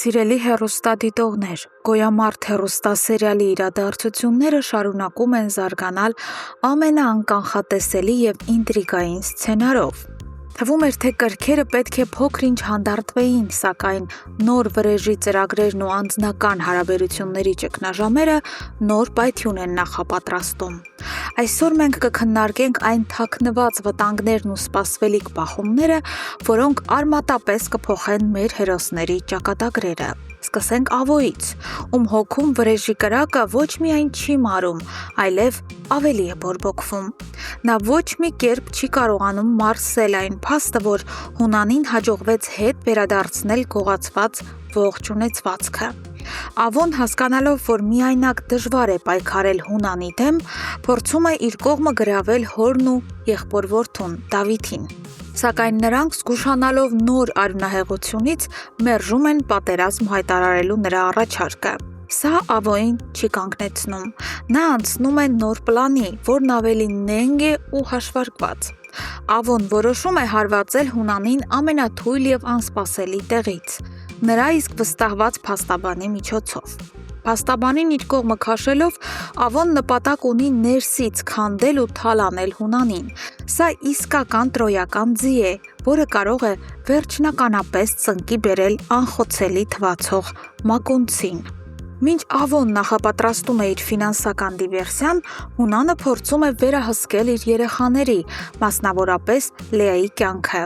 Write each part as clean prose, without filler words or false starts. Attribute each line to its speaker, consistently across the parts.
Speaker 1: Սիրելի հեռուստադիտողներ, «Գոյամարտ» հեռուստասերիալի իրադարձությունները շարունակում են զարգանալ ամենաանկանխատեսելի և ինտրիգային սցենարով։ Թվում էր, թե կրքերը պետք է փոքր-ինչ հանդարտվեին, սակայն նոր վրեժի ծրագրերն ու անձնական հարաբերությունների ճգնաժամերը նոր պայթյուն են նախապատրաստում։ Այսօր մենք կքննարկենք այն թաքնված վտանգներն ու սպասվելիք բախումները, որոնք արմատապես կփոխեն մեր հերոսների ճակատագրերը։ Սկսենք Ավոյից, ում հոգում վրեժի կրակը ոչ միայն չի մարում, այլև ավելի է բորբոքվում։ Նա ոչ մի կերպ չի կարողանում մարսել այն փաստը, որ Հունանին հաջողվեց հետ վերադարձնել գողացված ողջ ունեցվածքը։ Ավոն, հասկանալով, որ միայնակ դժվար է պայքարել Հունանի դեմ, փորձում է իր կողմը գրավել հորն ու եղբոր-որդուն՝ Դավիթին։ Սակայն նրանք, զգուշանալով նոր արյունահեղությունից, մերժում են պատերազմ հայտարարելու նրա առաջարկը։ Սա Ավոյին չի կանգնեցնում։ Նա անցնում է նոր պլանի, որն ավելի նենգ է ու հաշվարկված։ Ավոն որոշում է հարվածել Հունանին ամենաթույլ և անսպասելի տեղից՝ նրա իսկ վստահված փաստաբանի միջոցով։ Փաստաբանին իր կողմը քաշելով, Ավոն նպատակ ունի ներսից քանդել ու թալանել Հունանին։ Սա իսկական տրոյական ձի է, որը կարող է վերջնականապես ծնկի բերել անխոցելի թվացող Մակոնցին։ Մինչ Ավոն նախապատրաստում է իր ֆինանսական դիվերսիան, Հունանը փորձում է վերահսկել իր երեխաների, մասնավորապես Լեայի կյանքը։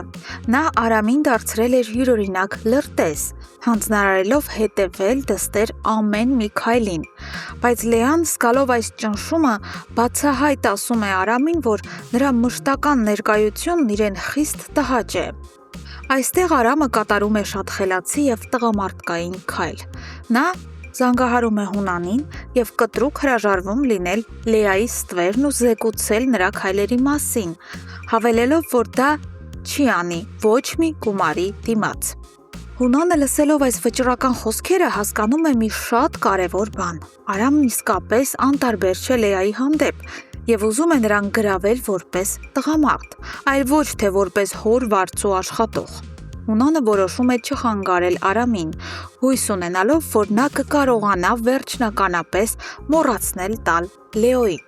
Speaker 1: Նա Արամին դարձրել էր յուրօրինակ լրտես, հանձնարարելով հետևել դստեր ամեն մի քայլին։ Բայց Լեան, զգալով այս ճնշումը, բացահայտ ասում է Արամին, որ նրա մշտական ներկայությունն իրեն խիստ տհաճ է։ Այստեղ Արամը կատարում է շատ խելացի և տղամարդկային քայլ։ Նա զանգահարում է Հունանին և կտրուկ հրաժարվում լինել Լեայի ստվերն ու զեկուցել նրա քայլերի մասին, հավելելով, որ դա չի անի ոչ մի գումարի դիմաց։ Հունանը, լսելով այս վճռական խոսքերը, հասկանում է մի շատ կարևոր բան։ Արամն իսկապես անտարբեր չէ Լեայի հանդեպ և ուզում է նրան գրավել որպես տղամարդ, այլ ոչ թե որպես հոր վարձ ու աշխատող։ Հունանը որոշում է չխանգարել Արամին, հույս ունենալով, որ նա կկարողանա վերջնականապես մոռացնել տալ Լեոյին։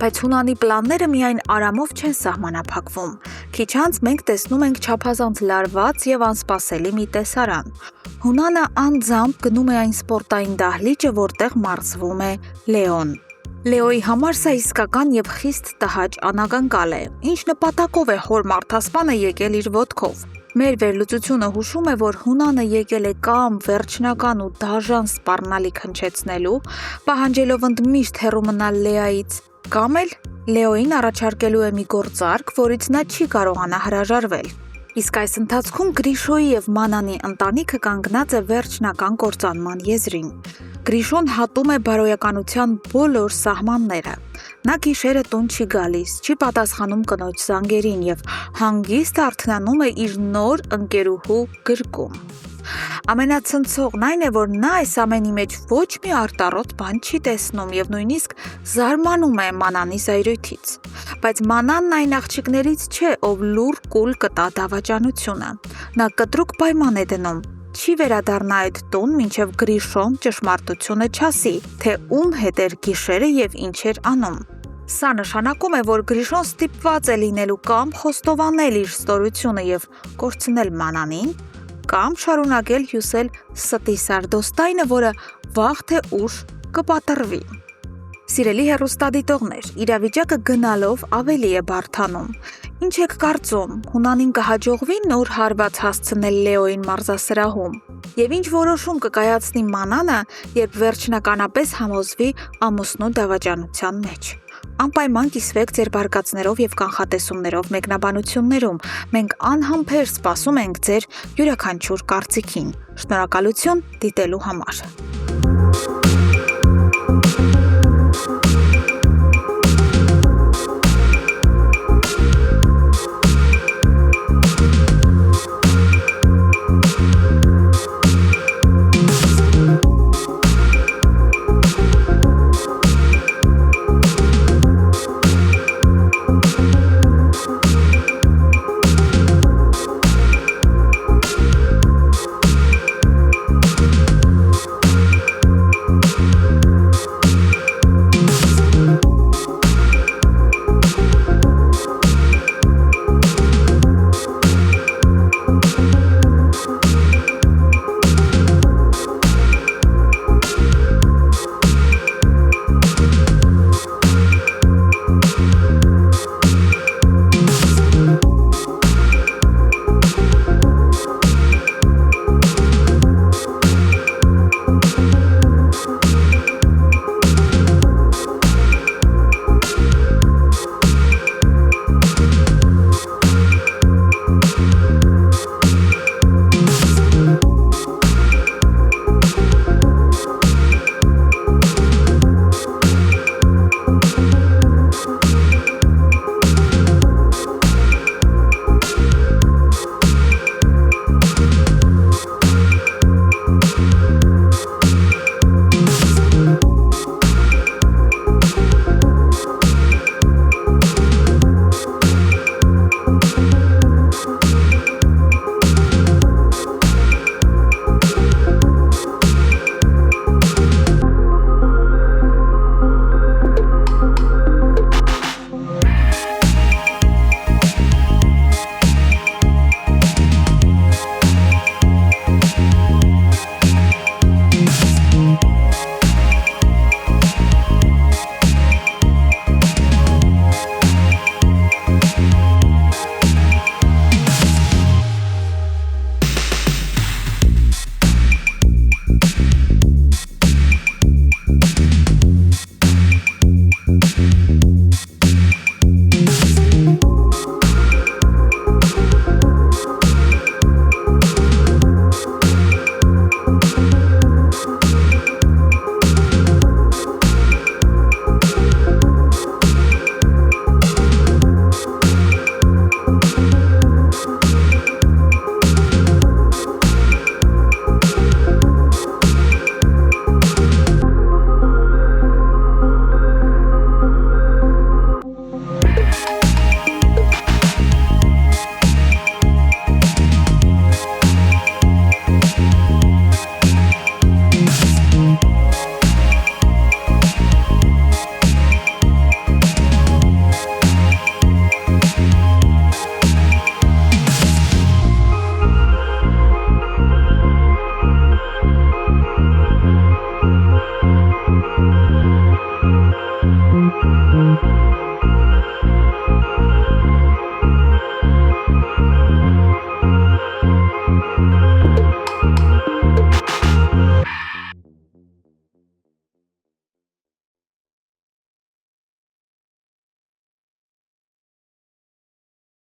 Speaker 1: Բայց Հունանի պլանները միայն Արամով չեն սահմանափակվում։ Քիչ անց մենք տեսնում ենք չափազանց լարված և անսպասելի մի տեսարան։ Հունանը անձամբ գնում է այն սպորտային դահլիճը, որտեղ մարզվում է Լեոն։ Լեոյի համար սա իսկական և խիստ տհաճ անակնկալ է։ Ինչ նպատակով է հոր մարդասպանը եկել իր ոտքով։ Մեր վերլուծությունը հուշում է, որ Հունանը եկել է կամ վերջնական ու դաժան սպառնալիք հնչեցնելու, պահանջելով ընդմիշտ հեռու մնալ Լեայից, կամ էլ Լեոյին առաջարկելու է մի գործարք, որից նա չի կարողանա հրաժարվել։ Իսկ այս ընթացքում Գրիշոյի և Մանանի ընտանիքը կանգնած է վերջնական կործանման եզրին։ Գրիշոն հատում է բարոյականության բոլոր սահմանները։ Նա գիշերը տուն չի գալիս, չի պատասխանում կնոջ զանգերին և հանգիստ արթնանում է իր նոր ընկերուհու գրկում։ Ամենացնցողն այն է, որ նա այս ամենի մեջ ոչ մի արտառոց բան չի տեսնում և նույնիսկ զարմանում է Մանանի զայրույթից։ Բայց Մանանն այն աղջիկներից չէ, ով լուռ կուլ կտա դավաճանությունը։ Նա կտրուկ պայման է դնում՝ չի վերադառնա այդ տուն, մինչև Գրիշոն ճշմարտությունը չասի, թե ում հետ էր գիշերը և ինչ էր անում։ Սա նշանակում է, որ Գրիշոն ստիպված է լինելու կամ խոստովանել իր ստորությունը և կորցնել Մանանին, կամ շարունակել հյուսել ստի սարդոստայնը, որը վաղ թե ուշ կպատռվի։ Սիրելի հեռուստադիտողներ, իրավիճակը գնալով ավելի է բարդանում։ Ինչ եք կարծում, Հունանին կհաջողվի նոր հարված հասցնել Լեոյին մարզասրահում։ Եվ ինչ որոշում կկայացնի Մանանը, երբ վերջնականապես համոզվի ամուսնու դավաճանության մեջ։ Անպայման կիսվեք ձեր բարկացներով և կանխատեսումներով մեկնաբանություններում։ Մենք անհամբեր սպասում ենք ձեր յուրաքանչյուր կարծիքին։ Շնորհակալություն դիտելու համար։